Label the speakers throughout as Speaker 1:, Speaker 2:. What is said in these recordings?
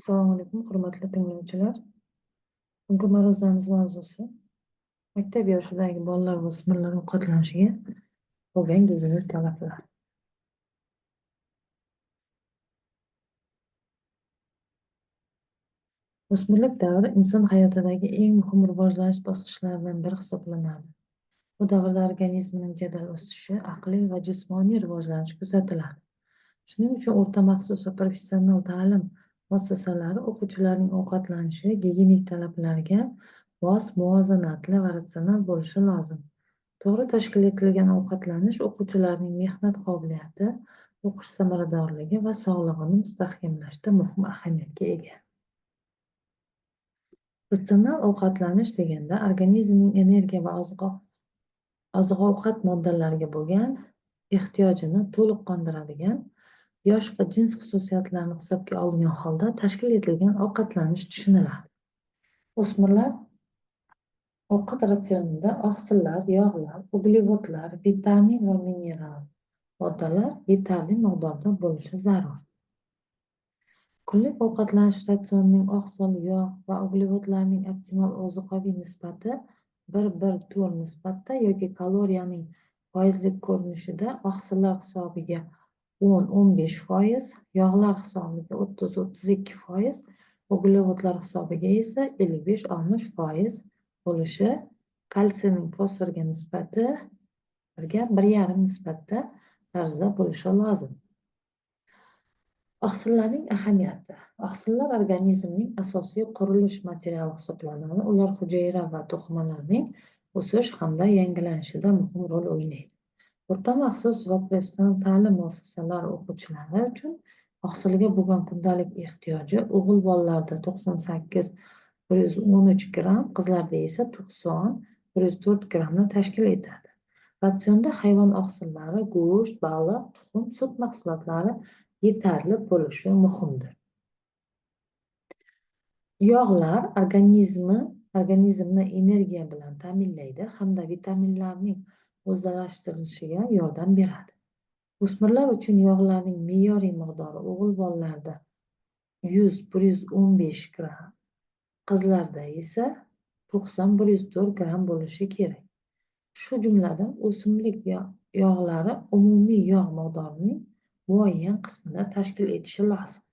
Speaker 1: Assalomu alaykum, hurmatli tinglovchilar. Bugungi ma'ruzamiz mavzusi maktab yoshidagi bolalar va o'smirlar ovqatlanishiga bo'lgan go'zal talablar. O'smirlik davri inson hayotidagi eng muhim rivojlanish bosqichlaridan biri hisoblanadi. Bu davrda organizmning jadal o'sishi, aqliy va jismoniy rivojlanish kuzatiladi. Shuning uchun o'rta maxsus va professional ta'lim muassasalari o'quvchilarning ovqatlanishi gigiyenik talablariga mos, muvozanatli va ratsional bo'lishi lozim. To'g'ri tashkil etilgan ovqatlanish o'quvchilarning mehnat qobiliyati, o'qish samaradorligi va sog'lig'ini mustahkamlashda muhim ahamiyatga ega. Ratsional ovqatlanish deganda organizmning energiya va oziq-ovqat moddalariga bo'lgan ehtiyojini to'liq qondiradigan, yosh va jins xususiyatlarini hisobga olingan holda tashkil etilgan ovqatlanish tushuniladi. O'smirlar ovqat ratsionida oqsillar, yog'lar, uglevodlar, vitamin va mineral moddalar yetarli miqdorda bo'lishi zarur. Kunlik ovqatlanish ratsionining oqsil, yog' va uglevodlarning optimal ozuqaviy nisbati 1:1 nisbatda yoki kaloriyaning foizlik ko'rinishida oqsillar hisobiga 10-15%, yog'lar hisobiga 30-32%, uglevodlar hisobiga esa 55-60% bo'lishi, kalsiyning fosforga nisbati 1:1,5 nisbatda tarzda bo'lishi lozim. Oqsillarning ahamiyati. Oqsillar organizmning asosiy qurilish materiali hisoblanadi. Ular hujayra va to'qimalarning o'sish hamda yangilanishida muhim rol o'ynaydi. O'rta maxsus va professional ta'lim muassasalari o'quvchilari uchun oqsilga bo'lgan kundalik ehtiyoji o'g'il bolalarda 98-113 gramm, qizlarda esa 90-104 grammni tashkil etadi. Ratsionda hayvon oqsillari, go'sht, baliq, tuxum, sut mahsulotlari yetarli bo'lishi muhimdir. Yog'lar organizmni energiya bilan ta'minlaydi hamda vitaminlarning o'zlashtirilishiga yordam beradi. O'smirlar uchun yog'larning me'yoriy miqdori o'g'il bolalarda 100-115 gramm, qizlarda esa 90-104 gramm bo'lishi kerak. Shu jumladan o'simlik yog'lari umumiy yog' miqdorining muayyan qismida tashkil etishi lozim.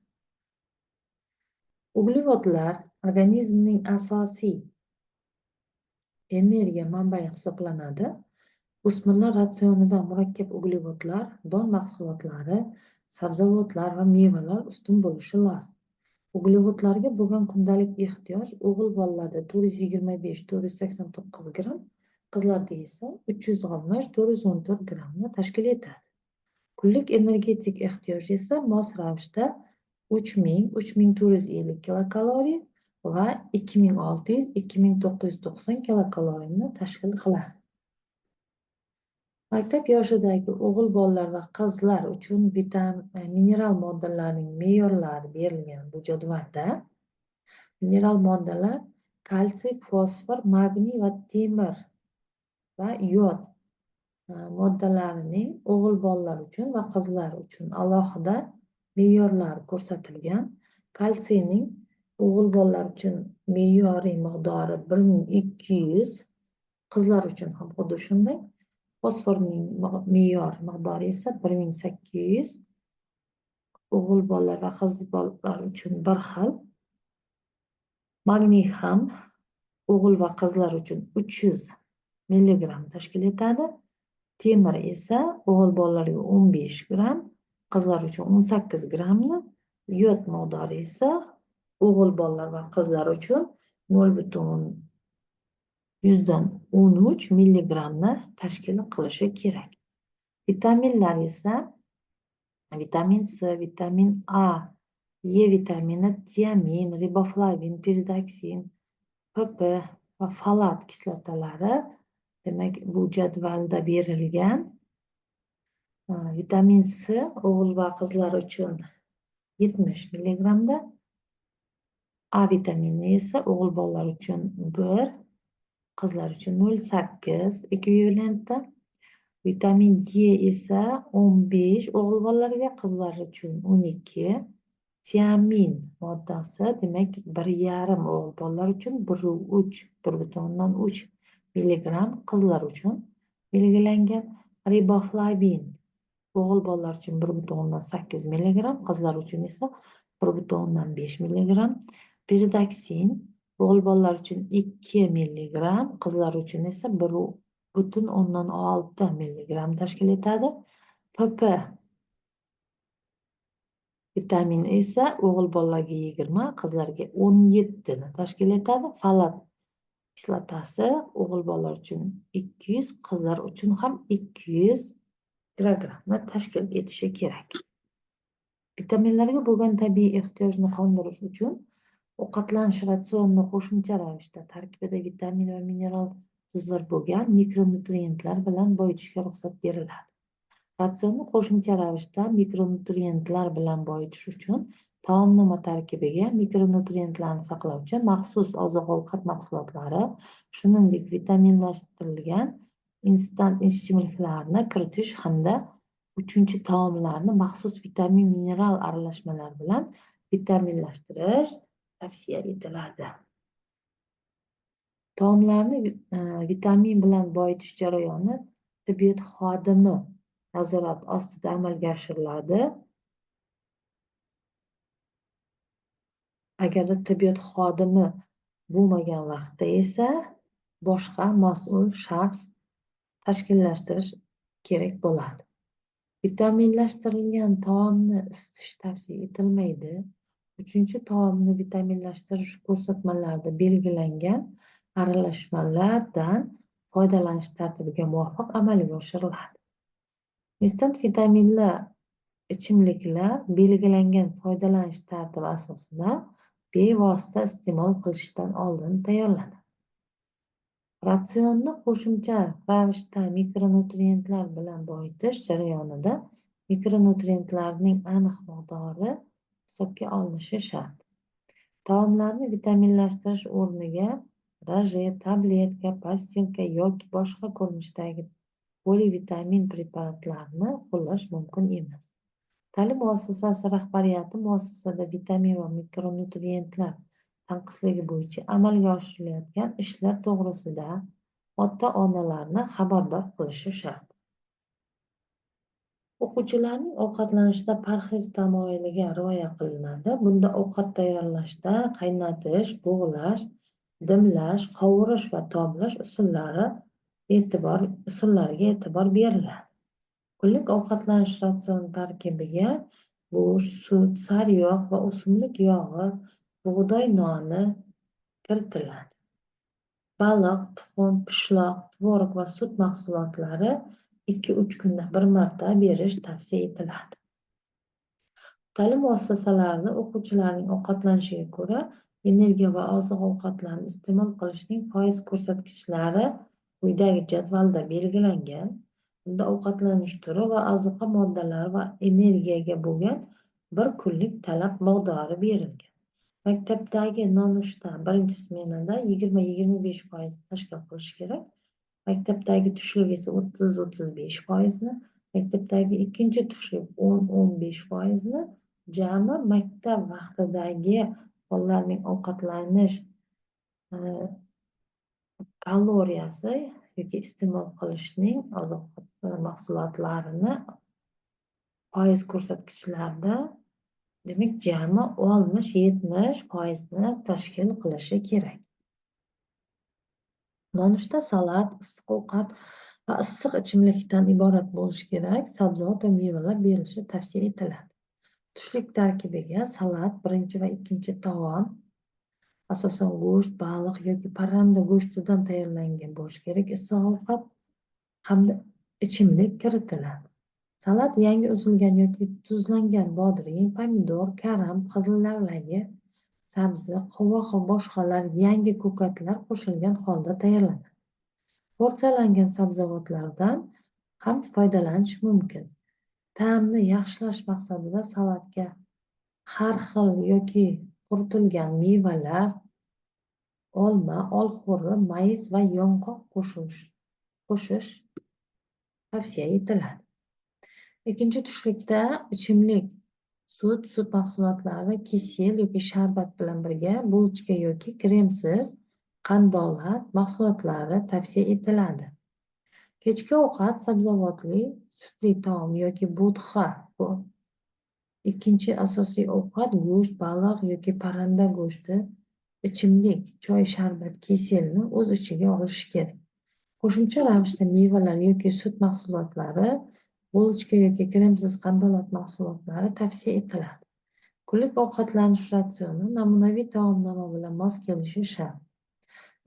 Speaker 1: Uglevodlar organizmning asosiy energiya manbai hisoblanadi. O'smirlar ratsionida murakkab uglevodlar, don mahsulotlari, sabzavotlar va mevalar ustun bo'lishi lozim. Uglevodlarga bo'lgan kundalik ehtiyoj o'g'il bolalarda 425-489 gramm, qizlarda esa 360-414 grammni tashkil etadi. Kunlik energetik ehtiyoj esa mos ravishda 3000-3450 kilokaloriya va 2600-2990 kilokaloriyani tashkil qiladi. Maktab yoshidagi o'g'il bolalar va qizlar uchun mineral moddalarning me'yorlari berilgan bu jadvalda. Mineral moddalar kalsiy, fosfor, magniy va temir va yod moddalarining o'g'il bolalar uchun va qizlar uchun alohida me'yorlar ko'rsatilgan. Kalsiyning o'g'il bolalar uchun me'yoriy miqdori 1200, qizlar uchun ham xuddi shunday. Fosforning me'yor miqdori esa 1800, o'g'il bolalar va qiz bolalar uchun bir xil. Magniy ham o'g'il va qizlar uchun 300 milligramm tashkil etadi. Temir esa o'g'il bolalarga 15 gramm, qizlar uchun 18 grammni, yod miqdori esa o'g'il bolalar va qizlar uchun 0,13 milligrammni tashkil qilishi kerak. Vitaminlar esa vitamin C, vitamin A, E vitamini, tiamin, riboflavin, piridoksin, PP va folat kislotalari, demak bu jadvalda berilgan. Vitamin C o'g'il va qizlar uchun 70 milligrammda, A vitamini esa o'g'il bolalar uchun 1, qizlar uchun 0,8 ekvivalentda. Vitamin E esa 15 o'g'il bolalarga, qizlar uchun 12, Tiamin moddasi, demak, 1,5 o'g'il bolalar uchun 1,3 milligram, qizlar uchun belgilangan. Riboflavin o'g'il bolalar uchun 1,8 milligram, qizlar uchun esa 1,5 milligram. Piridoksin o'g'il bolalar uchun 2 milligram, qizlar uchun esa 1,6 milligram tashkil etadi. PP vitamini esa o'g'il bolalarga 20, qizlarga 17 ni tashkil etadi. Folat kislotasi o'g'il bolalar uchun 200, qizlar uchun ham 200 kilogrammni tashkil etishi kerak. Vitaminlarga bo'lgan tabiiy ehtiyojni qondirish uchun ovqatlanish ratsionini qo'shimcha ravishda tarkibida vitamin va mineral tuzlar bo'lgan mikronutrientlar bilan boyitishga ruxsat beriladi. Ratsionni qo'shimcha ravishda mikronutrientlar bilan boyitish uchun taomnoma tarkibiga mikronutrientlarni saqlovchi maxsus oziq-ovqat mahsulotlari, shuningdek vitaminlashtirilgan instant ichimliklarni kiritish hamda uchinchi taomlarni maxsus vitamin-mineral aralashmalar bilan vitaminlashtirish tavsiya etiladi. Taomlarni vitamin bilan boyitish jarayoni tibbiyot xodimi nazorat ostida amalga oshiriladi. Agarda tibbiyot xodimi bo'lmagan vaqtda esa boshqa mas'ul shaxs tashkillashtirish kerak bo'ladi. Vitaminlashtirilgan taomni isitish tavsiya etilmaydi. Uchinchi taomni vitaminlashtirish ko'rsatmalarida belgilangan aralashmalardan foydalanish tartibiga muvofiq amalga oshiriladi. Instant vitaminli ichimliklar belgilangan foydalanish tartibi asosida bevosita iste'mol qilishdan oldin tayyorlanadi. Ratsionni qo'shimcha ravishda mikronutrientlar bilan boyitish jarayonida mikronutrientlarning aniq miqdori hisobga olinishi shart. Taomlarni vitaminlashtirish o'rniga rojet, tabletka, pastilka yoki boshqa ko'rinishdagi polivitamin preparatlarini qo'llash mumkin emas. Ta'lim muassasasi rahbariyati muassasada vitamin va mikronutrientlar tanqisligi bo'yicha amalga oshirilayotgan ishlar to'g'risida ota-onalarni xabardor qilishi shart. O'quvchilarning ovqatlanishida parhez tamoyiliga rioya qilinadi. Bunda ovqat tayyorlashda qaynatish, bug'lash, dimlash, qovurish va tomlash usullariga e'tibor beriladi. Kunlik ovqatlanish ratsioni tarkibiga go'sht, sut, sariyog' va o'simlik yog'i, bug'doy noni kiritiladi. Baliq, tuxum, pishloq, tvorog va sut mahsulotlari 2-3 kunda bir marta berish tavsiya etiladi. Ta'lim muassasalarida o'quvchilarning ovqatlanishiga ko'ra energiya va oziq-ovqatlarni iste'mol qilishning foiz ko'rsatkichlari quyidagi jadvalda belgilangan. Bunda ovqatlanish turi va ozuqa moddalari va energiyaga bo'lgan bir kunlik talab miqdori berilgan. Maktabdagi nonushta birinchi smenada 20-25% tashkil qilish kerak. Maktabdagi tushlik esa 30-35%, maktabdagi ikkinchi tushlik 10-15%, jami maktab vaqtidagi bolalarning ovqatlanish kaloriyasi yoki iste'mol qilishning oziq-ovqat mahsulotlarini foiz ko'rsatkichlarida, demak, jami 60-70% tashkil qilishi kerak. Nonushta salat, issiq ovqat va issiq ichimlikdan iborat bo'lishi kerak. Sabzavot va mevalar berilishi tavsiya etiladi. Tushlik tarkibiga salat birinchi va ikkinchi taom asosan go'sht, baliq yoki parranda go'shtidan tayyorlangan bo'lishi kerak. Issiq ovqat hamda ichimlik kiritiladi. Salat yangi uzilgan yoki tuzlangan bodring, pomidor, karam, qizil lavlagi, sabzi, qovoq va boshqalar yangi ko'katlar qo'shilgan holda tayyorlanadi. Porsiyalangan sabzavotlardan ham foydalanish mumkin. Ta'mni yaxshilash maqsadida salatga har xil yoki quritilgan mevalar, olma, olxo'ri, mayiz va yong'oq qo'shish tavsiya etiladi. Ikkinchi tushlikda ichimlik Sut mahsulotlari kisil yoki sharbat bilan birga bulchka yoki kremsiz qandolat mahsulotlari tavsiya etiladi. Kechki ovqat sabzavotli, sutli taom yoki bo'tqa. Ikkinchi asosiy ovqat go'sht, baliq yoki parranda go'shti, ichimlik, choy, sharbat, kiselni o'z ichiga olishi kerak. Qo'shimcha ravishda mevalar yoki sut mahsulotlari, bulchka yoki kremsiz qandolat mahsulotlari tavsiya etiladi. Kunlik ovqatlanish ratsioni namunaviy taomnoma bilan mos kelishi shart.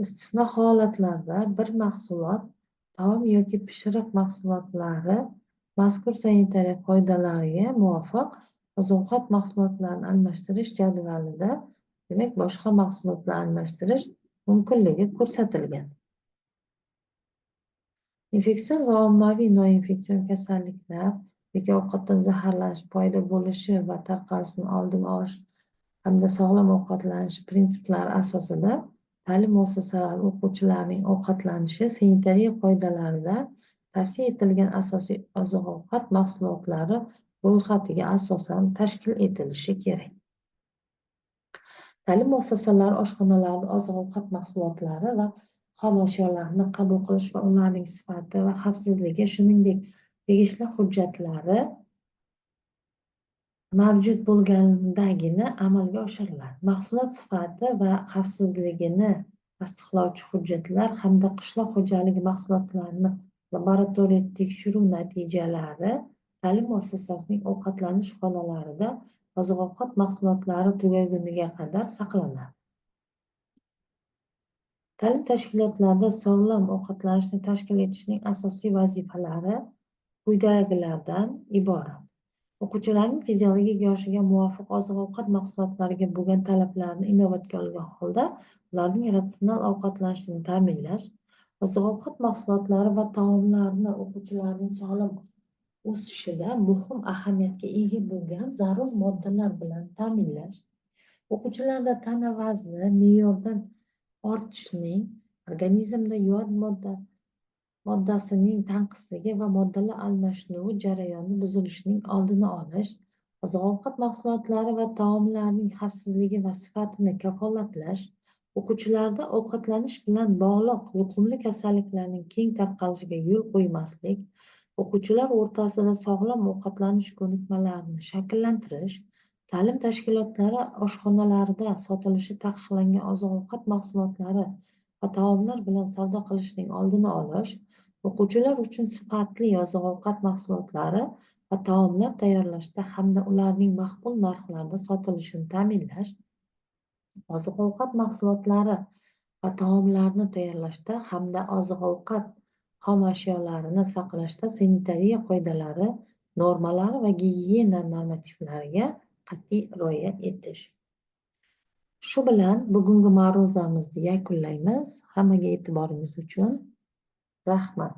Speaker 1: Istisno holatlarda bir mahsulot, taom yoki pishiriq mahsulotlari mazkur sanitariya qoidalariga muvofiq oziq-ovqat mahsulotlarini almashtirish jadvalida, demak, boshqa mahsulotlar almashtirish mumkinligi ko'rsatilgan. Infeksion va ommaviy noinfeksion kasalliklar yoki ovqatdan zaharlanish paydo bo'lishi va tarqalishini oldini olish hamda sog'lom ovqatlanish prinsiplari asosida ta'lim muassasalari o'quvchilarining ovqatlanishi sanitariya qoidalarida tavsiya etilgan asosiy oziq-ovqat mahsulotlari ro'yxatiga asosan tashkil etilishi kerak. Ta'lim muassasalari oshxonalarida oziq-ovqat mahsulotlari va xom ashyolarni qabul qilish va ularning sifati va xavfsizligi, shuningdek, tegishli hujjatlari mavjud bo'lgandagina amalga oshiriladi. Mahsulot sifati va xavfsizligini tasdiqlovchi hujjatlar hamda qishloq xo'jaligi mahsulotlarini laboratoriya tekshiruv natijalari ta'lim muassasasining ovqatlanish xonalarida oziq-ovqat mahsulotlari tugaguniga qadar saqlanadi. Ta'lim tashkilotlarida sog'lom ovqatlanishni tashkil etishning asosiy vazifalari quyidagilardan iborat. O'quvchilarning fiziologik yoshiga muvofiq oziq-ovqat mahsulotlariga bo'lgan talablarni inobatga olgan holda ularning ratsional ovqatlanishini ta'minlash, oziq-ovqat mahsulotlari va taomlarni o'quvchilarning sog'lom o'sishida muhim ahamiyatga ega bo'lgan zarur moddalar bilan ta'minlash, o'quvchilarda tana vazni me'yordan ortishining, organizmda yod moddasining tanqisligi va moddalar almashinuvi jarayoni buzilishining oldini olish, oziq-ovqat mahsulotlari va taomlarning xavfsizligi va sifatini kafolatlash, o'quvchilarda ovqatlanish bilan bog'liq yuqumli kasalliklarning keng tarqalishiga yo'l qo'ymaslik, o'quvchilar o'rtasida sog'lom ovqatlanish ko'nikmalarini shakllantirish, ta'lim tashkilotlari oshxonalarida sotilishi taqiqlangan oziq-ovqat mahsulotlari va taomlar bilan savdo qilishning oldini olish, o'quvchilar uchun sifatli oziq-ovqat mahsulotlari va taomlar tayyorlashda hamda ularning maqbul narxlarda sotilishini ta'minlash, oziq-ovqat mahsulotlari va taomlarni tayyorlashda hamda oziq-ovqat xom ashyolarini saqlashda sanitariya qoidalari, normalari va gigiyena normativlariga qat'iy rioya etish. Shu bilan bugungi ma'ruzamizni yakunlaymiz. Hammaga e'tiboringiz uchun rahmat.